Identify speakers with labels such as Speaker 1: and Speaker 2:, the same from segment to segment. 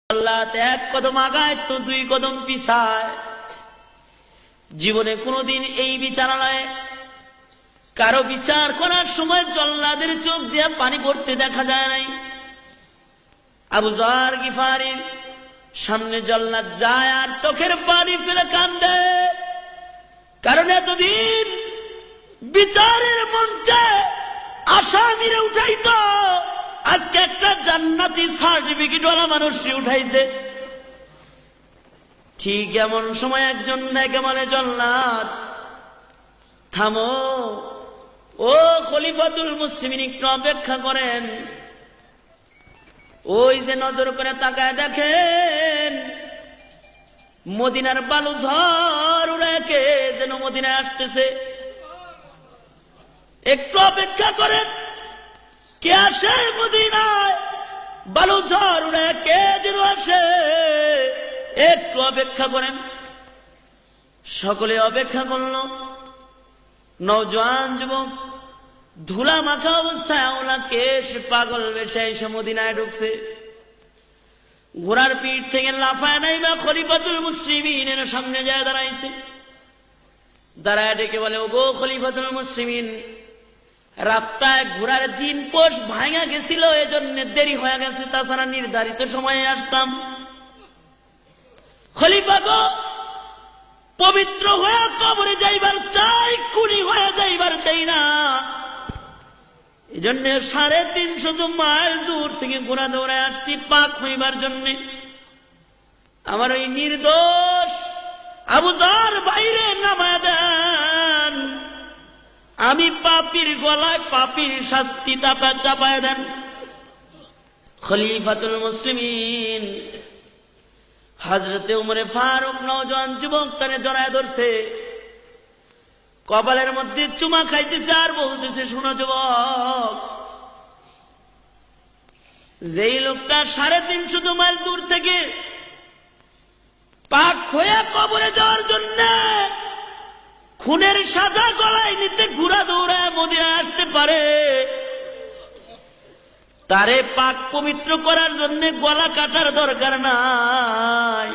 Speaker 1: আল্লাহ এক কদম আগায় তো দুই কদম পিছায়। জীবনে কোনোদিন এই বিচারালয়ে কারো বিচার করার সময় জল্লাদের চোখ দিয়ে পানি পড়তে দেখা যায় নাই। আবু যর গিফারির সামনে জল্লাদ যায় আর চোখের পানি ফেলে কান্দে, কারণ এতদিন বিচারের মঞ্চে আসামিরে উঠাইতো, আজকে একটা জান্নাতি সার্টিফিকেট ওয়ালা মানুষকে উঠাইছে। ঠিক এমন সময় একজন ডেকে বলে, জল্লাদ থামো, ও খলিফাতুল মুসলিমিন একটু অপেক্ষা করেন। ওই যে নজর করে তাকায় দেখেন মদিনার বালু ঝড় উড়ে কে যেন মদিনায় আসতেছে। একটু অপেক্ষা করেন, কে আসে মদিনায়, বালু ঝড় উড়ে কে যেন আসে, একটু অপেক্ষা করেন। সকলে অপেক্ষা করল। নওজোয়ান যুবক ধুলা মাখা অবস্থায় ওলা কেশ পাগল বেশে এসে মদিনায় ঢুকছে। ঘোড়ার পিঠ থেকে লাফায় নাই বা খলিফাতুল মুসলিমিনের সামনে যায় দাঁড়াইছে। দাঁড়ায় ডেকে বলে, ও গো খলিফাতুল মুসলিমিন, রাস্তায় ঘোড়ার জিন পোষ ভাঙা গেছিল, এজন্য দেরি হয়ে গেছে, তাছাড়া নির্ধারিত সময়ে আসতাম। খলিফা গো, পবিত্র হয়ে কবরে যাইবার চাই, খুনি হয়ে যাইবার চাই না, এই জন্য 350 মাইল দূর থেকে ঘোড়া দৌড়ায় আসছি পাক হইবার জন্য। আমার ওই নির্দোষ আবু যর বাইরে নামায় দেন, আমি পাপীর গলায় পাপীর শাস্তি দাতা চাপায় দেন। খলিফাতুল মুসলিমিন হযরতে উমরে ফারুক নওজোয়ান যুবকটারে জড়ায় ধরছে, কপালের মধ্যে চুমা খাইতেছে আর বলতেছে, শোনো যুবক, যেই লোকটা 350 মাইল দূর থেকে পাক হয়ে কবরে যাওয়ার জন্য খুনের সাজা গলায় নিতে ঘোড়া দৌড়ায় মদিনায় আসতে পারে, তারে পাক পবিত্র করার জন্য গলা কাটার দরকার নাই।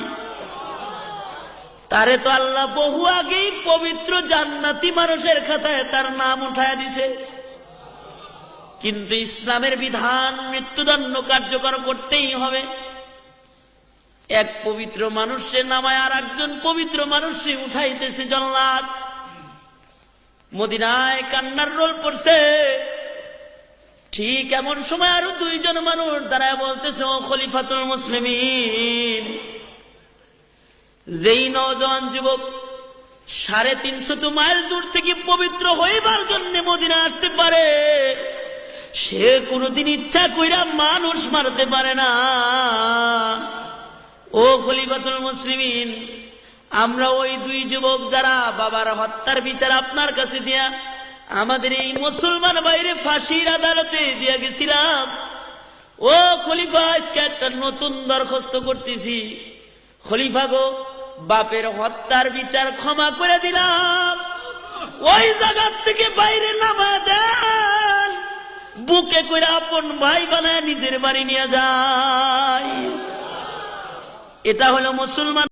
Speaker 1: তারে তো আল্লাহ বহু আগেই পবিত্র জান্নাতি মানুষের খাতায় তার নাম উঠায় দিছে। কিন্তু ইসলামের বিধান মৃত্যুদণ্ড কার্যকর করতেই হবে। এক পবিত্র মানুষের নামায় আর একজন পবিত্র মানুষকে উঠাইতেছে জল্লাদ। মদিনায় কান্নার রোল পড়ছে। ঠিক এমন সময় আরো 2 জন মানুষ দাঁড়ায় বলতেছে, ও খলিফাতুল মুসলিমিন, যেই নওজোয়ান যুবক 350 মাইল দূর থেকে পবিত্র হইবার জন্য মদিনা আসতে পারে, সে কোনদিন ইচ্ছা কইরা মানুষ মারতে পারে না। ও খলিফাতুল মুসলিমিন, আমরা ওই 2 যুবক যারা বাবার হত্যার বিচার আপনার কাছে দিয়া আমাদের এই মুসলমান বাইরে ফাঁসির আদালতে দিয়া গেছিলাম, ও খলিফা আজকে একটা নতুন দরখাস্ত করতেছি। খলিফা গো, বাপের হত্যার বিচার ক্ষমা করে দিলাম, ওই জায়গা থেকে বাইরে নামা দেন, বুকে করে আপন ভাই বানায় নিজের বাড়ি নিয়ে যায়। এটা হলো মুসলমান।